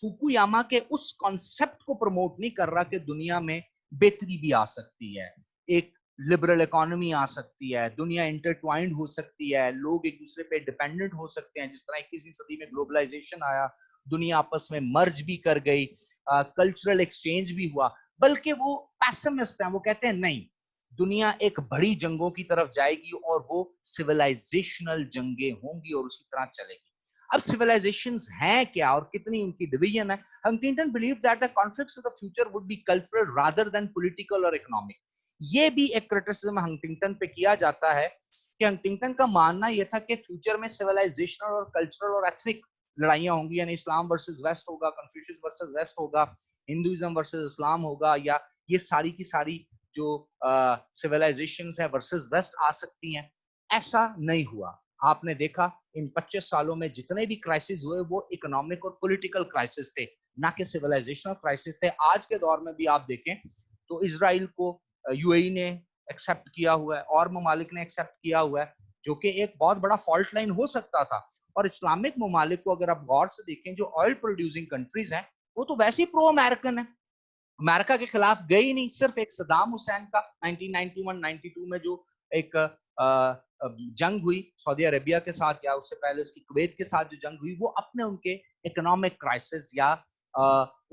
फुकुयामा के उस कॉन्सेप्ट को प्रमोट नहीं कर रहा कि दुनिया में बेहतरी भी आ सकती है, एक लिबरल इकोनॉमी आ सकती है, दुनिया इंटरट्वाइंड हो सकती है, लोग एक दूसरे पे डिपेंडेंट हो सकते हैं. जिस तरह 21वीं सदी में ग्लोबलाइजेशन आया, दुनिया आपस में मर्ज भी कर गई, कल्चरल एक्सचेंज भी हुआ. बल्कि वो पैसिमिस्ट हैं, वो कहते हैं नहीं, दुनिया एक बड़ी जंगों की तरफ जाएगी और वो सिविलाइजेशनल जंगें होंगी और उसी तरह चलेगी। अब सिविलाइजेशंस हैं क्या और कितनी उनकी डिवीजन है? Huntington believe that the conflicts of the future would be cultural rather than political और इकोनॉमिक। ये भी एक क्रिटिसिज्म हंटिंगटन पे किया जाता है कि हंटिंगटन का मानना यह था कि फ्यूचर में सिविलाइजेशनल और कल्चरल और एथनिक लड़ाइयां होंगी, यानी इस्लाम वर्सेस वेस्ट होगा, कन्फ्यूशियस वर्सेस वेस्ट होगा, हिंदुइज्म वर्सेस इस्लाम होगा, या ये सारी की सारी जो सिविलाइजेशंस है वर्सेस वेस्ट आ सकती हैं। ऐसा नहीं हुआ। आपने देखा इन 25 सालों में जितने भी क्राइसिस हुए वो इकोनॉमिक और पॉलिटिकल क्राइसिस थे, ना कि सिविलाइजेशनल क्राइसिस थे। आज के दौर में भी आप देखें तो इसराइल को यूएई ने एक्सेप्ट किया हुआ है और ममालिक ने एक्सेप्ट किया हुआ है, जो कि एक बहुत बड़ा फॉल्ट लाइन हो सकता था। और इस्लामिक ममालिक को अगर आप गौर से देखें, जो ऑयल प्रोड्यूसिंग कंट्रीज हैं, वो तो वैसे ही प्रो अमेरिकन है, अमेरिका के खिलाफ गए ही नहीं। सिर्फ एक सदाम हुसैन का 1991-92 में जो एक जंग हुई सऊदी अरेबिया के साथ, या उससे पहले उसकी कुवैत के साथ जो जंग हुई, वो अपने उनके इकोनॉमिक क्राइसिस या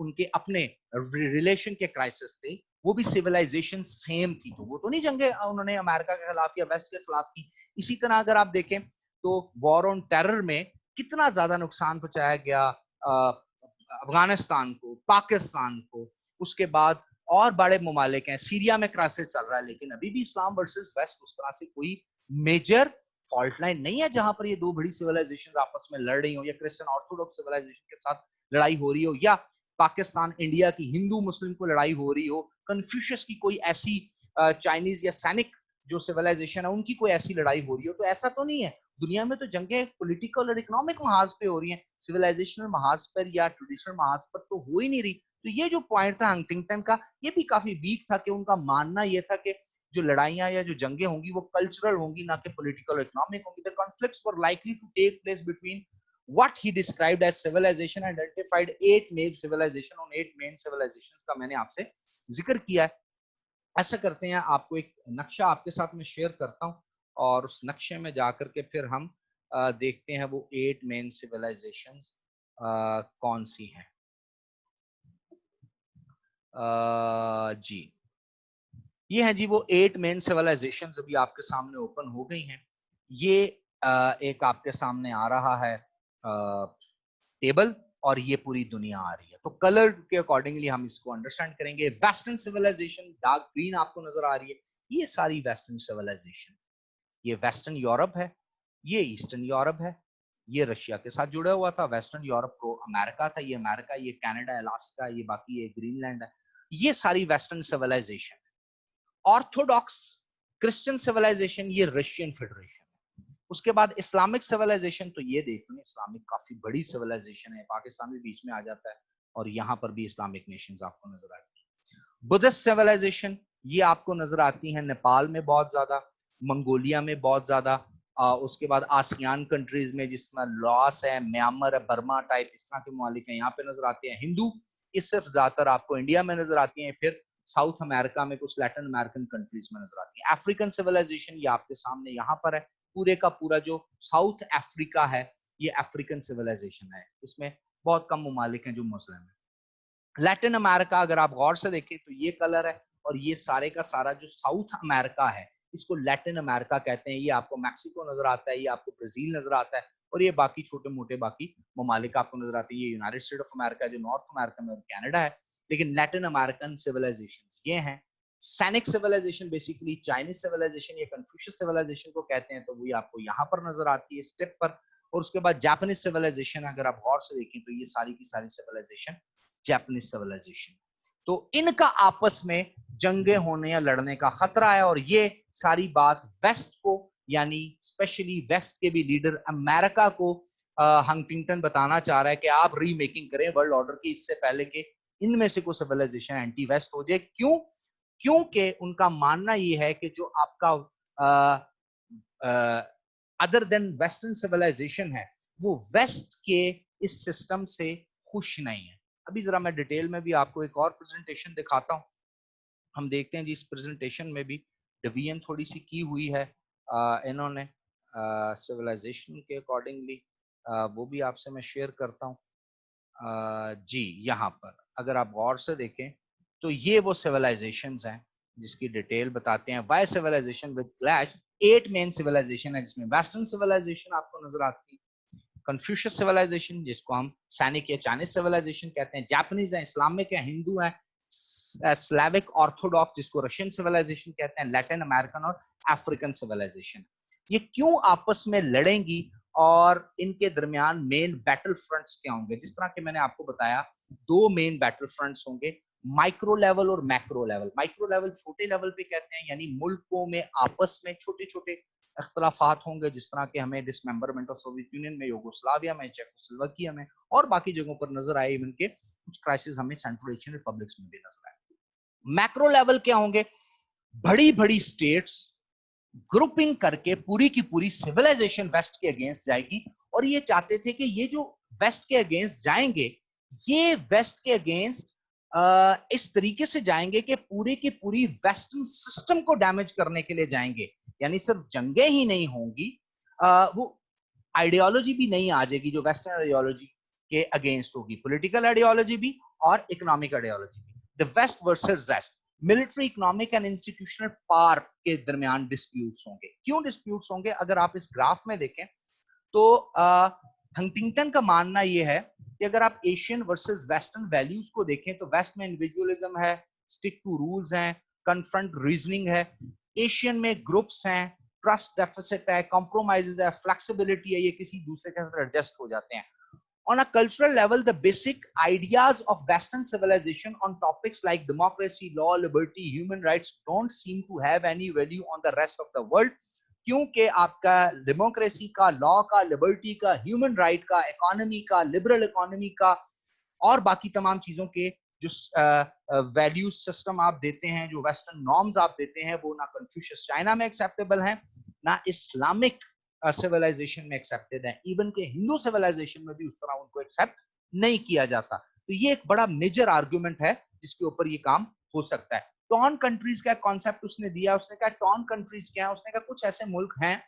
उनके अपने रिलेशन के क्राइसिस थे। वो भी सिविलाइजेशन सेम थी, तो वो तो नहीं जंगे उन्होंने अमेरिका के खिलाफ या वेस्ट के खिलाफ की। इसी तरह अगर आप देखें तो वॉर ऑन टेरर में कितना ज्यादा नुकसान पहुंचाया गया अफगानिस्तान को, पाकिस्तान को। उसके बाद और बड़े ममालिक हैं, सीरिया में क्राइसिस चल रहा है, लेकिन अभी भी इस्लाम वर्सेस वेस्ट उस तरह से कोई मेजर फॉल्ट लाइन नहीं है जहां पर ये दो बड़ी सिविलाइजेशन आपस में लड़ रही हो, या क्रिश्चियन ऑर्थोडॉक्स सिविलाइजेशन के साथ लड़ाई हो रही हो, या पाकिस्तान इंडिया की हिंदू मुस्लिम को लड़ाई हो रही हो, कन्फ्यूशियस की कोई ऐसी चाइनीज या सैनिक जो सिविलाइजेशन है उनकी कोई ऐसी लड़ाई हो रही हो। तो ऐसा तो नहीं है। दुनिया में तो जंगें पॉलिटिकल और इकोनॉमिक महाज पे हो रही हैं, सिविलाइजेशनल महाज पर या ट्रेडिशनल महाज पर तो हो ही नहीं रही। तो ये जो पॉइंट था हंटिंगटन का, ये भी काफी वीक था कि उनका मानना ये था कि जो लड़ाइयां या जो जंगें होंगी वो कल्चरल होंगी, ना कि पॉलिटिकल और इकोनॉमिक होंगी। The conflicts were likely to take place between what he described as civilization, identified 8 main civilization। on 8 main civilizations का मैंने आपसे जिक्र किया है। ऐसा करते हैं, आपको एक नक्शा आपके साथ में शेयर करता हूं और उस नक्शे में जाकर के फिर हम देखते हैं वो 8 मेन सिविलाइजेशंस कौन सी हैं। जी, ये हैं जी वो 8 मेन सिविलाइजेशंस, अभी आपके सामने ओपन हो गई हैं। ये एक आपके सामने आ रहा है टेबल, और ये पूरी दुनिया आ रही है। तो कलर के अकॉर्डिंगली हम इसको अंडरस्टैंड करेंगे। वेस्टर्न सिविलाइजेशन डार्क ग्रीन आपको नजर आ रही है, ये सारी वेस्टर्न सिविलाइजेशन। ये वेस्टर्न यूरोप है, ये ईस्टर्न यूरोप है, ये रशिया के साथ जुड़ा हुआ था। वेस्टर्न यूरोप को अमेरिका था, ये अमेरिका, ये कनाडा, अलास्का, ये बाकी ये ग्रीनलैंड है। ये सारी western civilization. Orthodox Christian civilization, ये रशियन फेडरेशन। उसके बाद इस्लामिक सिविलाइजेशन, तो ये देख लें इस्लामिक काफी बड़ी सिविलाइजेशन है, पाकिस्तान भी बीच में आ जाता है, और यहाँ पर भी इस्लामिक नेशंस आपको नजर आती है। बुद्धिस्ट सिविलाइजेशन, ये आपको नजर आती है नेपाल में बहुत ज्यादा, मंगोलिया में बहुत ज्यादा, उसके बाद आसियान कंट्रीज में जिसमें लॉस है, म्यांमार है, बर्मा टाइप इस तरह के ममालिक हैं, यहाँ पे नजर आते हैं। हिंदू ये सिर्फ ज्यादातर आपको इंडिया में नजर आती है, फिर साउथ अमेरिका में, कुछ लैटिन अमेरिकन कंट्रीज में नजर आती है। अफ्रीकन सिविलाइजेशन ये आपके सामने यहाँ पर है, पूरे का पूरा जो साउथ अफ्रीका है ये अफ्रीकन सिविलाइजेशन है, इसमें बहुत कम ममालिक हैं जो मुस्लिम है। लैटिन अमेरिका अगर आप गौर से देखें तो ये कलर है, और ये सारे का सारा जो साउथ अमेरिका है इसको लैटिन अमेरिका कहते हैं। ये आपको मैक्सिको नजर आता है, ये आपको ब्राजील नजर आता है, और ये बाकी छोटे मोटे बाकी ममालिक आपको नजर आते हैं। ये यूनाइटेड स्टेट ऑफ अमेरिका जो नॉर्थ अमेरिका में, और कनाडा है। लेकिन लैटिन अमेरिकन सिविलाइजेशन ये हैं। सैनिक सिविलाइजेशन बेसिकली चाइनीज सिविलाइजेशन या कन्फ्यूशियस सिविलाइजेशन को कहते हैं, तो वो आपको यहाँ पर नजर आती है स्टेप पर। और उसके बाद जापानीज सिविलाइजेशन, अगर आप गौर से देखें तो ये सारी की सारी सिविलाइजेशन जापानीज सिविलाइजेशन। तो इनका आपस में जंगे होने या लड़ने का खतरा है, और ये सारी बात वेस्ट को, यानी स्पेशली वेस्ट के भी लीडर अमेरिका को हंटिंगटन बताना चाह रहा है कि आप रीमेकिंग करें वर्ल्ड ऑर्डर की, इससे पहले कि इनमें से कोई सिविलाइजेशन एंटी वेस्ट हो जाए। क्यों? क्योंकि उनका मानना यह है कि जो आपका अदर देन वेस्टर्न सिविलाइजेशन है वो वेस्ट के इस सिस्टम से खुश नहीं है। अभी जरा मैं डिटेल में भी आपको एक और प्रेजेंटेशन दिखाता हूं। हम देखते हैं जी इस प्रेजेंटेशन में भी डिवीजन थोड़ी सी की हुई है इन्होंने सिविलाइजेशन के अकॉर्डिंगली। वो भी आपसे मैं शेयर करता हूं। जी यहाँ पर अगर आप गौर से देखें तो ये वो सिविलाइजेशंस हैं जिसकी डिटेल बताते हैं. Why civilization with clash. 8 main civilization है जिसमें वेस्टर्न सिविलाइजेशन आपको नजर आती है, कन्फ्यूशियस सिविलाइजेशन जिसको हम सैनिक या चाइनीज सिविलाइजेशन कहते हैं, जापानीज है, इस्लामिक है, हिंदू है, स्लाविक ऑर्थोडॉक्स जिसको रशियन सिविलाइजेशन कहते हैं, लैटिन अमेरिकन और अफ्रीकन सिविलाइजेशन. ये क्यों आपस में लड़ेंगी और इनके दरमियान मेन बैटल फ्रंट्स क्या होंगे? जिस तरह के मैंने आपको बताया, दो मेन बैटल फ्रंट्स होंगे, माइक्रो लेवल और मैक्रो लेवल. माइक्रो लेवल छोटे लेवल पे कहते हैं, यानी मुल्कों में आपस में छोटे छोटे इख्तलाफात होंगे, जिस तरह के हमें डिसमेंबरमेंट ऑफ सोवियत यूनियन में, यूगोस्लाविया में, चेकोस्लोवाकिया में और बाकी जगहों पर नजर आए. इवन के कुछ क्राइसिस हमें सेंट्रल एशियन रिपब्लिक्स में भी नजर आए. मैक्रो लेवल क्या होंगे? बड़ी बड़ी स्टेट्स ग्रुपिंग करके पूरी की पूरी सिविलाइजेशन वेस्ट के अगेंस्ट जाएगी, और ये चाहते थे कि ये जो वेस्ट के अगेंस्ट जाएंगे, ये वेस्ट के अगेंस्ट इस तरीके से जाएंगे कि पूरी की पूरी वेस्टर्न सिस्टम को डैमेज करने के लिए जाएंगे. यानी सिर्फ जंगें ही नहीं होंगी, वो आइडियोलॉजी भी नहीं आ जाएगी जो वेस्टर्न आइडियोलॉजी के अगेंस्ट होगी, पॉलिटिकल आइडियोलॉजी भी और इकोनॉमिक आइडियोलॉजी भी. The West versus West, military, economic and institutional power के दरमियान डिस्प्यूट्स होंगे. क्यों डिस्प्यूट्स होंगे? अगर आप इस ग्राफ में देखें तो हंटिंगटन का मानना यह है कि अगर आप एशियन वर्सेस वेस्टर्न वैल्यूज को देखें तो वेस्ट में इंडिविजुअलिज्म है, स्टिक टू रूल्स हैं, कन्फ्रंट रीजनिंग है. एशियन में ग्रुप्स हैं, ट्रस्ट डेफिसिट है, कॉम्प्रोमाइजेस है, फ्लेक्सिबिलिटी है, ये किसी दूसरे के साथ एडजस्ट हो जाते हैं. On a cultural level, the basic ideas of Western civilization on topics like democracy, law, liberty, human rights don't seem to have any value on the rest of the world. क्योंकि आपका democracy का, law का, liberty का, human right का, economy का, liberal economy का और बाकी तमाम चीजों के जो वैल्यू सिस्टम आप देते हैं, जो वेस्टर्न नॉर्म्स आप देते हैं, वो ना कन्फ्यूशियस चाइना में एक्सेप्टेबल हैं, ना इस्लामिक सिविलाइजेशन में एक्सेप्टेड है. इवन के हिंदू सिविलाइजेशन में भी उस तरह उनको एक्सेप्ट नहीं किया जाता. तो ये एक बड़ा मेजर आर्गुमेंट है जिसके ऊपर ये काम हो सकता है. टॉन कंट्रीज का कॉन्सेप्ट उसने दिया. उसने कहा टॉन कंट्रीज क्या है? उसने कहा कुछ ऐसे मुल्क हैं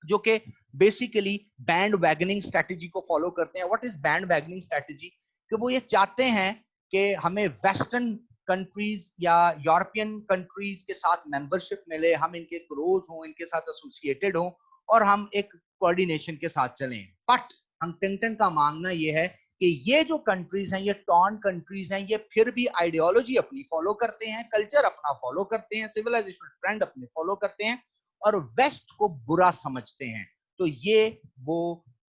जो कि बेसिकली बैंड वैगनिंग स्ट्रेटेजी को फॉलो करते हैं. What is band wagoning strategy? कि वो ये चाहते हैं कि हमें वेस्टर्न कंट्रीज या यूरोपियन कंट्रीज के साथ मेंबरशिप मिले, हम इनके क्लोज हों, इनके साथ एसोसिएटेड हों और हम एक कोऑर्डिनेशन के साथ चलें. बट हंटिंगटन का मानना यह है कि ये जो कंट्रीज हैं, ये टॉन कंट्रीज हैं, ये फिर भी आइडियोलॉजी अपनी फॉलो करते हैं, कल्चर अपना फॉलो करते हैं, सिविलाइजेशन ट्रेंड अपने फॉलो करते हैं और वेस्ट को बुरा समझते हैं. तो ये वो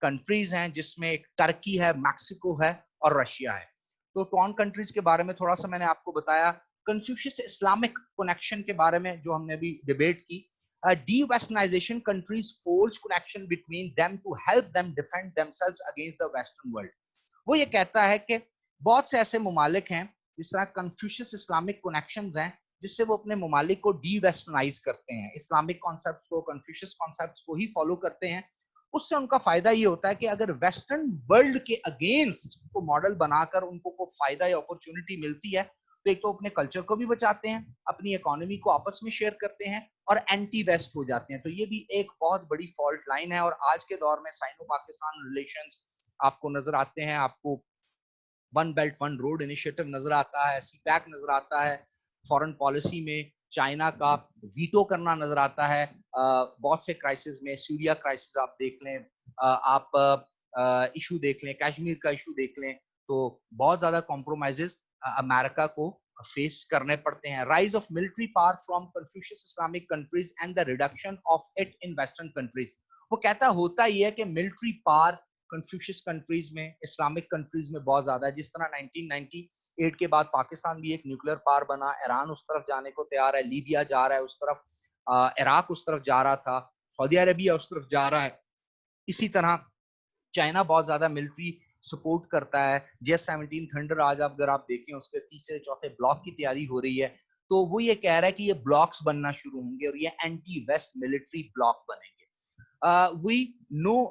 कंट्रीज हैं जिसमें एक टर्की है, मैक्सिको है और रशिया है. तो टॉन कंट्रीज के बारे में थोड़ा सा मैंने आपको बताया. कन्फ्यूशियस इस्लामिक कनेक्शन के बारे में जो हमने अभी डिबेट की, de-westernization countries forge connection between them to help them defend themselves against the western world. वो ये कहता है कि बहुत से ऐसे मुमालिक हैं जिस तरह कन्फ्यूशियस इस्लामिक कनेक्शंस हैं जिससे वो अपने मुमालिक को डी वेस्टर्नाइज करते हैं, इस्लामिक कॉन्सेप्ट्स को, कन्फ्यूशियस कॉन्सेप्ट्स को ही फॉलो करते हैं. उससे उनका फायदा ये होता है कि अगर वेस्टर्न वर्ल्ड के अगेंस्ट को मॉडल बनाकर उनको को फायदा या अपॉर्चुनिटी मिलती है तो एक तो अपने कल्चर को भी बचाते हैं, अपनी इकोनॉमी को आपस में शेयर करते हैं और एंटी वेस्ट हो जाते हैं. तो ये भी एक बहुत बड़ी फॉल्ट लाइन है. और आज के दौर में साइनो पाकिस्तान रिलेशंस आपको नजर आते हैं, आपको one belt one road initiative नजर आता है, सीपैक नजर आता है, फॉरेन पॉलिसी में चाइना का वीटो करना नजर आता है. बहुत से क्राइसिस में, सीरिया क्राइसिस आप देख लें, आप इशू देख लें, कश्मीर का इशू देख लें, तो बहुत ज्यादा कॉम्प्रोमाइजेस अमेरिका को फेस करने पड़ते हैं. Rise of military power from Confucius Islamic countries and the reduction of it in western countries. वो कहता होता ही है कि मिलिट्री पावर कन्फ्यूशियस कंट्रीज में, इस्लामिक कंट्रीज में बहुत ज्यादा है. जिस तरह 1998 के बाद पाकिस्तान भी एक न्यूक्लियर पावर बना, ईरान उस तरफ जाने को तैयार है, लीबिया जा रहा है उस तरफ, इराक उस तरफ जा रहा था, सऊदी अरबिया उस तरफ जा रहा है. इसी तरह चाइना बहुत ज्यादा मिलिट्री सपोर्ट करता है. JS-17 थंडर आज अगर आप देखें उसके तीसरे चौथे ब्लॉक की तैयारी हो रही है. तो वो ये कह रहा है कि ये ब्लॉक्स बनना शुरू होंगे और ये एंटी वेस्ट मिलिट्री ब्लॉक बनेंगे. We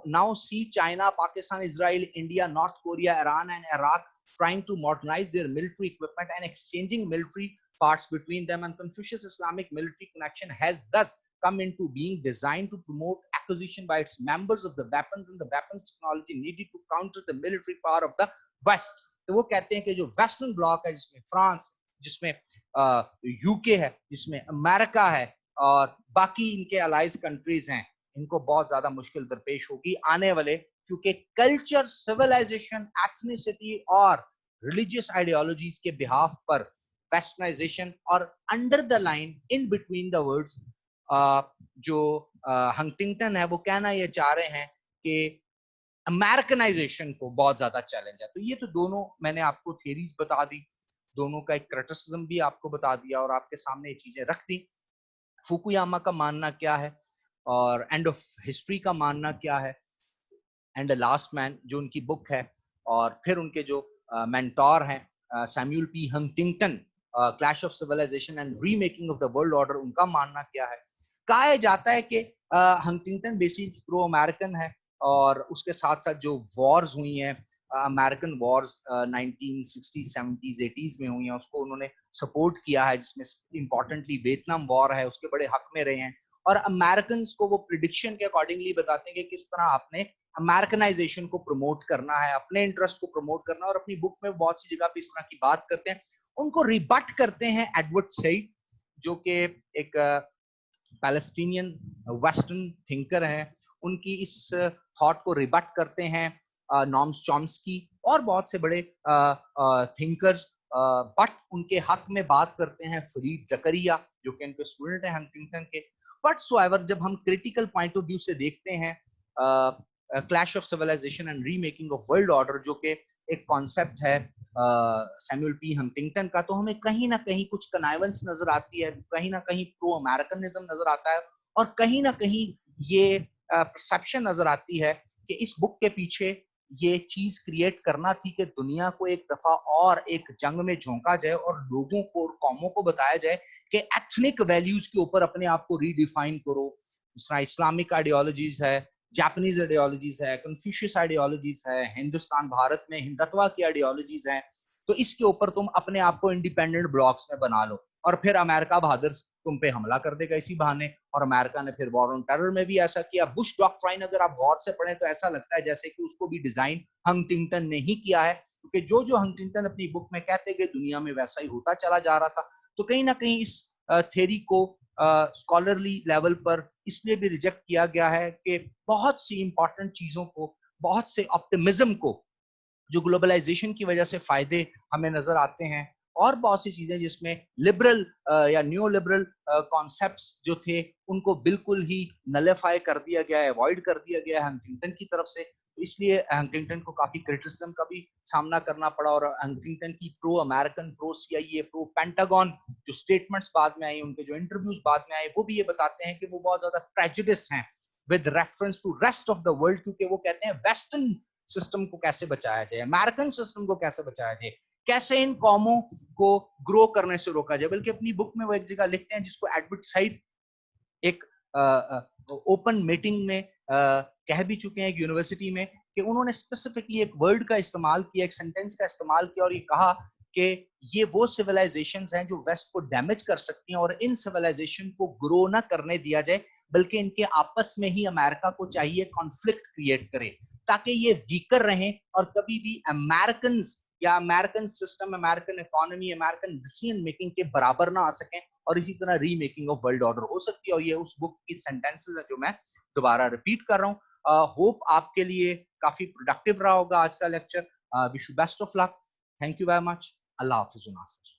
now see China, Pakistan, Israel, India, North Korea, Iran and Iraq trying to modernize their military equipment and exchanging military parts between them, and Confucius Islamic military connection has thus come into being, designed to promote acquisition by its members of the weapons and the weapons technology needed to counter the military power of the West. तो वो कहते हैं कि जो western block है जिसमें France, जिसमें UK है, जिसमें अमेरिका है और बाकी इनके अलाइज कंट्रीज हैं, इनको बहुत ज्यादा मुश्किल दरपेश होगी आने वाले, क्योंकि कल्चर, सिविलाइजेशन, एथनिसिटी और रिलीजियस आइडियोलॉजीज के बिहाफ पर वेस्टर्नाइजेशन और under the line in between the words जो हंटिंगटन है वो कहना ये चाह रहे हैं कि अमेरिकनाइजेशन को बहुत ज्यादा चैलेंज है। तो ये तो दोनों मैंने आपको थियरीज बता दी, दोनों का एक क्रिटिसिज्म भी आपको बता दिया और आपके सामने ये चीजें रख दी। फुकुयामा का मानना क्या है और एंड ऑफ हिस्ट्री का मानना क्या है, एंड द लास्ट मैन जो उनकी बुक है, और फिर उनके जो मेंटोर हैं Samuel P Huntington, clash of civilisation and remaking of the world order, उनका मानना क्या है। कहा जाता है कि हंटिंगटन बेसिकली प्रो अमेरिकन है और उसके साथ साथ जो वॉर्स हुई हैं, American Wars 1960s 70s 80s में हुई हैं, उसको उन्होंने सपोर्ट किया है, जिसमें इंपॉर्टेंटली वियतनाम वॉर है उसके बड़े हक में रहे हैं। और अमेरिकन को वो प्रिडिक्शन के अकॉर्डिंगली बताते हैं कि किस तरह आपने अमेरिकनाइजेशन को प्रमोट करना है, अपने इंटरेस्ट को प्रमोट करना है, और अपनी बुक में बहुत सी जगह पे इस तरह की बात करते हैं। उनको रिबट करते हैं एडवर्ड सईद, जो कि एक पैलेस्टीनियन वेस्टर्न थिंकर हैं, उनकी इस थॉट को रिबट करते हैं नॉम चॉम्स्की और बहुत से बड़े थिंकर्स, बट उनके हक में बात करते हैं फरीद जकरिया, जो कि इनके स्टूडेंट हैं हंटिंगटन के। व्हाटसोएवर जब हम क्रिटिकल पॉइंट ऑफ व्यू से देखते हैं clash of civilisation and remaking of world order, जो कि एक कॉन्सेप्ट है सैमुअल पी हंटिंगटन का, तो हमें कहीं ना कहीं कुछ कनाइवेंस नजर आती है, कहीं ना कहीं प्रो अमेरिकनिज्म नजर आता है, और कहीं ना कहीं ये परसेप्शन नजर आती है कि इस बुक के पीछे ये चीज क्रिएट करना थी कि दुनिया को एक दफा और एक जंग में झोंका जाए और लोगों को और कौमों को बताया जाए कि एथनिक वैल्यूज के ऊपर अपने आप को रीडिफाइन करो। जिस तरह इस्लामिक आइडियोलॉजीज है, जापानीज आइडियोलॉजीज है, कन्फ्यूशियस आइडियोलॉजीज है, हिंदुस्तान भारत में हिंदुत्व की आइडियोलॉजीज हैं, तो इसके ऊपर तुम अपने आप को इंडिपेंडेंट ब्लॉक्स में बना लो, और फिर अमेरिका बहादुर तुम पे हमला कर देगा इसी बहाने। और अमेरिका ने फिर वॉर ऑन टेरर में भी ऐसा किया। बुश डॉक्ट्राइन अगर आप गौर से पढ़ें तो ऐसा लगता है जैसे कि उसको भी डिजाइन हंटिंगटन ने ही किया है, क्योंकि जो जो हंटिंगटन अपनी बुक में कहते गए दुनिया में वैसा ही होता चला जा रहा था। तो कहीं ना कहीं इस थ्योरी को स्कॉलरली लेवल पर इसलिए भी रिजेक्ट किया गया है कि बहुत सी इंपॉर्टेंट चीजों को, बहुत से ऑप्टिमिज्म को, जो ग्लोबलाइजेशन की वजह से फायदे हमें नजर आते हैं, और बहुत सी चीजें जिसमें लिबरल या न्यू लिबरल कॉन्सेप्ट्स जो थे उनको बिल्कुल ही नलेफाई कर दिया गया है, अवॉइड कर दिया गया है हंटिंगटन की तरफ से। तो इसलिए हंटिंगटन को काफी क्रिटिसिज्म का भी सामना करना पड़ा, और हंटिंगटन की pro American, pro CIA, pro pentagon जो स्टेटमेंट्स बाद में आई, उनके जो इंटरव्यूज बाद में आए, वो भी ये बताते हैं कि वो बहुत ज्यादा प्रेजुडिस हैं with reference to rest of the world, क्योंकि वो कहते हैं वेस्टर्न सिस्टम को कैसे बचाया जाए, अमेरिकन सिस्टम को कैसे बचाया जाए, कैसे इन कौमों को ग्रो करने से रोका जाए। बल्कि अपनी बुक में वो एक जगह लिखते हैं, जिसको एडवर्ड सईद एक ओपन मीटिंग में कह भी चुके हैं एक यूनिवर्सिटी में, कि उन्होंने स्पेसिफिकली एक वर्ड का इस्तेमाल किया, एक सेंटेंस का इस्तेमाल किया, और ये कहा कि ये वो सिविलाइजेशंस हैं जो वेस्ट को डैमेज कर सकती हैं, और इन सिविलाइजेशन को ग्रो ना करने दिया जाए, बल्कि इनके आपस में ही अमेरिका को चाहिए कॉन्फ्लिक्ट क्रिएट करे, ताकि ये वीकर रहें और कभी भी अमेरिकन या American system, American economy, American decision making के बराबर ना आ सकें, और इसी तरह रीमेकिंग ऑफ वर्ल्ड ऑर्डर हो सकती है। और ये उस बुक की सेंटेंसेस है जो मैं दोबारा रिपीट कर रहा हूँ। होप आपके लिए काफी प्रोडक्टिव रहा होगा आज का lecture. Wish you best of luck. Thank you very much. Allah हाफिज नासिर।